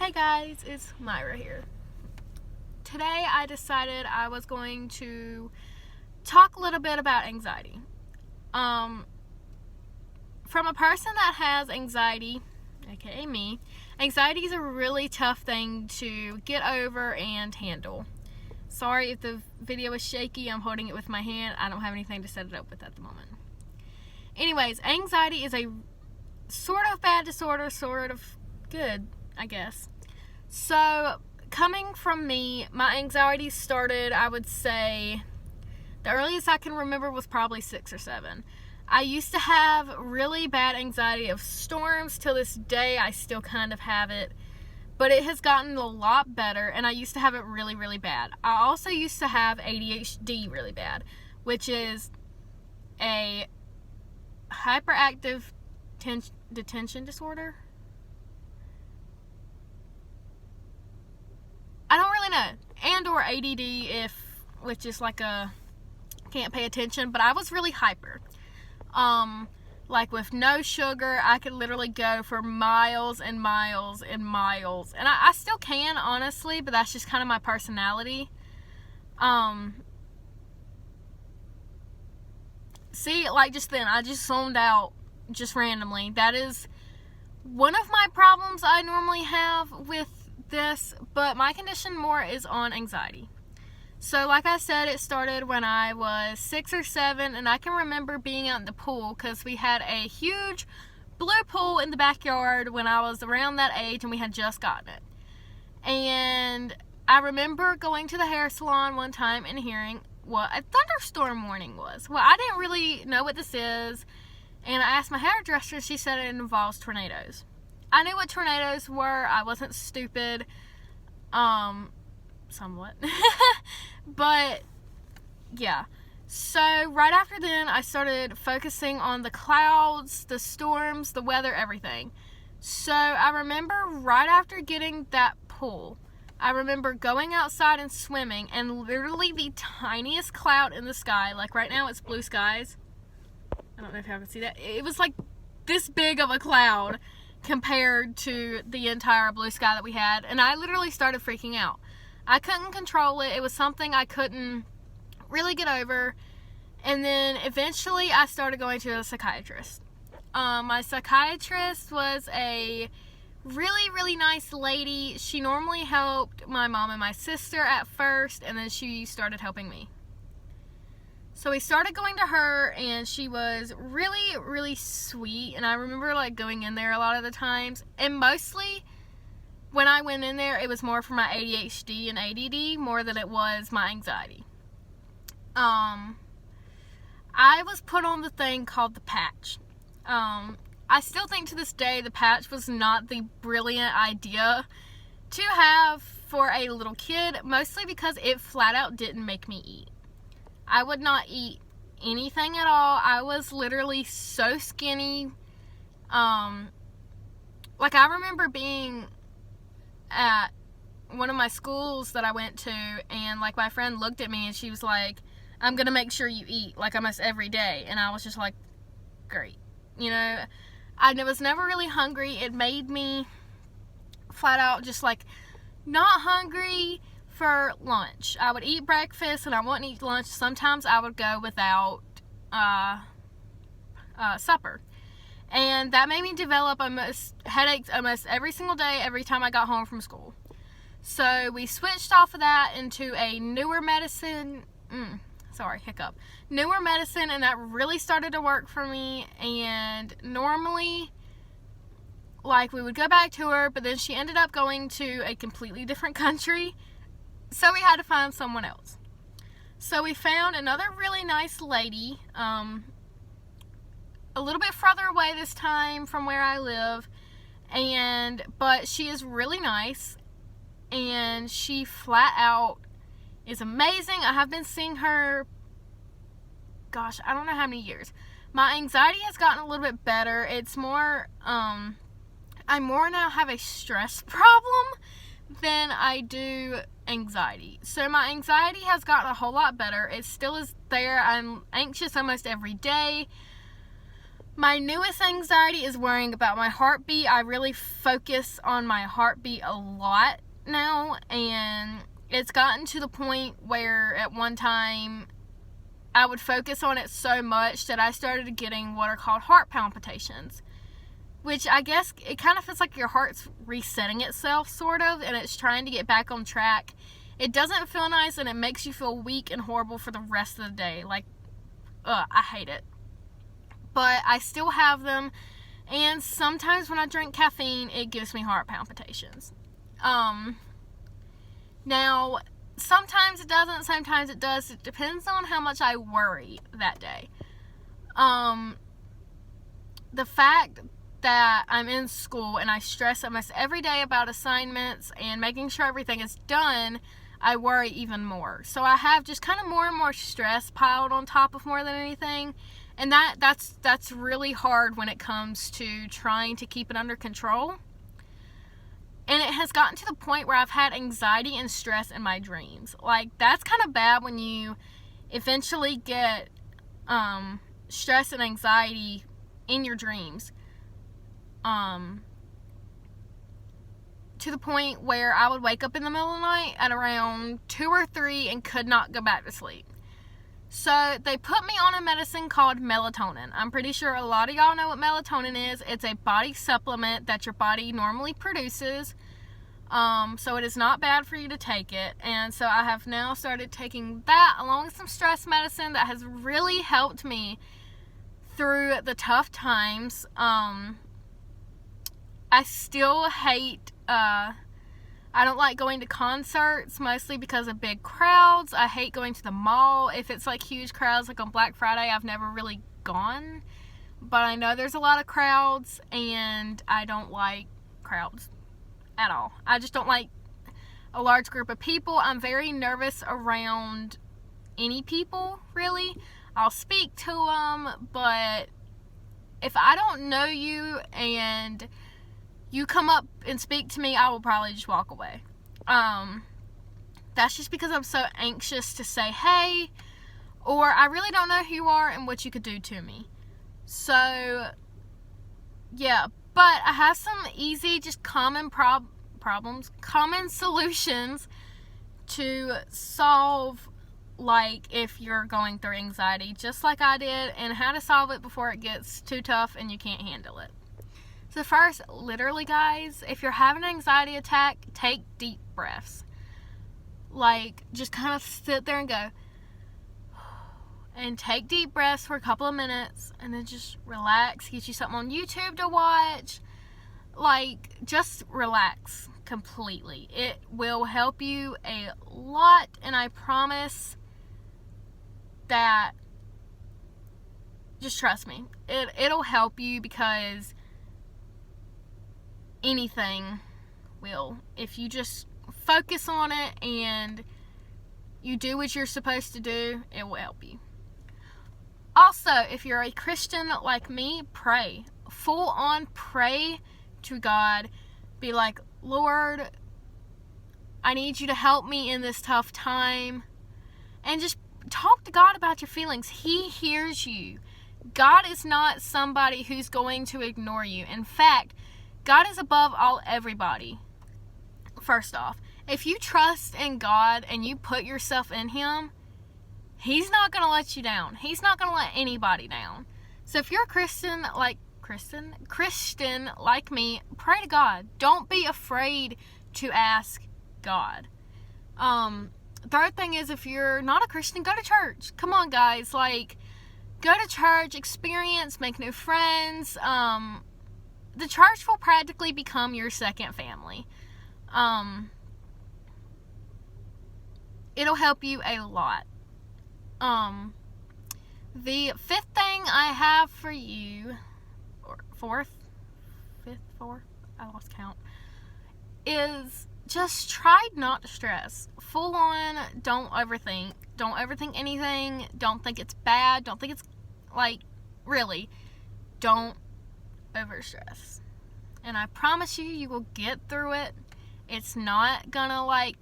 Hey guys, it's Myra here. Today I decided I was going to talk a little bit about anxiety. From a person that has anxiety, aka me, anxiety is a really tough thing to get over and handle. Sorry if the video is shaky, I'm holding it with my hand. I don't have anything to set it up with at the moment. Anyways, anxiety is a sort of bad disorder, sort of good, I guess. So, coming from me, my anxiety started, I would say, the earliest I can remember was probably 6 or 7. I used to have really bad anxiety of storms. Till this day, I still kind of have it. But it has gotten a lot better, and I used to have it really, really bad. I also used to have ADHD really bad, which is a hyperactive detention disorder. I don't really know. And or ADD, which is like a can't pay attention, but I was really hyper. Like with no sugar, I could literally go for miles and miles and miles. And I still can, honestly, but that's just kind of my personality. See, like just then, I just zoned out just randomly. That is one of my problems I normally have with this, but my condition more is on anxiety. So like I said, it started when I was 6 or 7, and I can remember being out in the pool because we had a huge blue pool in the backyard when I was around that age, and we had just gotten it. And I remember going to the hair salon one time and hearing what a thunderstorm warning was. Well, I didn't really know what this is, and I asked my hairdresser, and she said it involves tornadoes. I knew what tornadoes were. I wasn't stupid. Somewhat. But, yeah. So, right after then, I started focusing on the clouds, the storms, the weather, everything. So, I remember right after getting that pool, I remember going outside and swimming, and literally the tiniest cloud in the sky, like right now it's blue skies. I don't know if y'all can see that. It was like this big of a cloud compared to the entire blue sky that we had, and I literally started freaking out. I couldn't control it. It was something I couldn't really get over. And then eventually I started going to a psychiatrist. My psychiatrist was a really, really nice lady. She normally helped my mom and my sister at first, and then she started helping me. So we started going to her, and she was really, really sweet. And I remember like going in there a lot of the times. And mostly when I went in there, it was more for my ADHD and ADD more than it was my anxiety. I was put on the thing called the patch. I still think to this day the patch was not the brilliant idea to have for a little kid, mostly because it flat out didn't make me eat. I would not eat anything at all. I was literally so skinny. Like I remember being at one of my schools that I went to, and like my friend looked at me and she was like, I'm gonna make sure you eat like almost every day. And I was just like, great. You know, I was never really hungry. It made me flat out just like not hungry for lunch. I would eat breakfast and I wouldn't eat lunch. Sometimes I would go without supper. And that made me develop headaches almost every single day, every time I got home from school. So we switched off of that into a newer medicine. Newer medicine, and that really started to work for me. And normally, like, we would go back to her, but then she ended up going to a completely different country. So we had to find someone else. So we found another really nice lady, a little bit further away this time from where I live, but she is really nice, and she flat out is amazing. I have been seeing her, gosh, I don't know how many years. My anxiety has gotten a little bit better. It's more, I more now have a stress problem than I do anxiety. So my anxiety has gotten a whole lot better. It still is there. I'm anxious almost every day. My newest anxiety is worrying about my heartbeat. I really focus on my heartbeat a lot now, and it's gotten to the point where at one time I would focus on it so much that I started getting what are called heart palpitations, which I guess it kind of feels like your heart's resetting itself, sort of, and it's trying to get back on track. It doesn't feel nice, and it makes you feel weak and horrible for the rest of the day. Like, I hate it. But I still have them, and sometimes when I drink caffeine, it gives me heart palpitations. Now, sometimes it doesn't, sometimes it does. It depends on how much I worry that day. The fact that I'm in school and I stress almost every day about assignments and making sure everything is done, I worry even more. So I have just kind of more and more stress piled on top of more than anything. And that's really hard when it comes to trying to keep it under control. And it has gotten to the point where I've had anxiety and stress in my dreams. Like, that's kind of bad when you eventually get stress and anxiety in your dreams. To the point where I would wake up in the middle of the night at around 2 or 3 and could not go back to sleep. So they put me on a medicine called melatonin. I'm pretty sure a lot of y'all know what melatonin is. It's a body supplement that your body normally produces. So it is not bad for you to take it. And so I have now started taking that along with some stress medicine that has really helped me through the tough times. I still hate, I don't like going to concerts, mostly because of big crowds. I hate going to the mall. If it's like huge crowds, like on Black Friday, I've never really gone. But I know there's a lot of crowds, and I don't like crowds at all. I just don't like a large group of people. I'm very nervous around any people, really. I'll speak to them, but if I don't know you and you come up and speak to me, I will probably just walk away. That's just because I'm so anxious to say hey, or I really don't know who you are and what you could do to me. So, yeah, but I have some easy, just common problems, common solutions to solve, like if you're going through anxiety, just like I did, and how to solve it before it gets too tough and you can't handle it. So first, literally, guys, if you're having an anxiety attack, take deep breaths. Like, just kind of sit there and go, and take deep breaths for a couple of minutes, and then just relax. Get you something on YouTube to watch. Like, just relax completely. It will help you a lot, and I promise that, just trust me, it'll help you, because anything will. If you just focus on it and you do what you're supposed to do, it will help you. Also, if you're a Christian like me, pray. Full on pray to God. Be like, Lord, I need you to help me in this tough time. And just talk to God about your feelings. He hears you. God is not somebody who's going to ignore you. In fact, God is above everybody. First off, if you trust in God and you put yourself in Him, He's not going to let you down. He's not going to let anybody down. So if you're a Christian like me, pray to God. Don't be afraid to ask God. Third thing is, if you're not a Christian, go to church. Come on, guys. Like, go to church, experience, make new friends. The church will practically become your second family. It'll help you a lot. The fifth thing I have for you, or fourth, I lost count, is just try not to stress. Full on, don't overthink. Don't overthink anything. Don't think it's bad. Don't think it's, like, really, don't overstress. And I promise you will get through it. It's not gonna, like,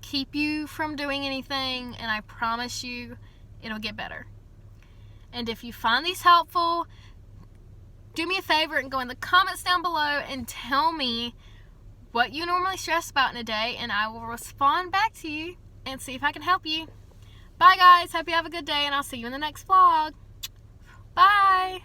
keep you from doing anything, and I promise you it'll get better. And if you find these helpful, do me a favor and go in the comments down below and tell me what you normally stress about in a day, and I will respond back to you and see if I can help you. Bye guys, hope you have a good day, and I'll see you in the next vlog. Bye.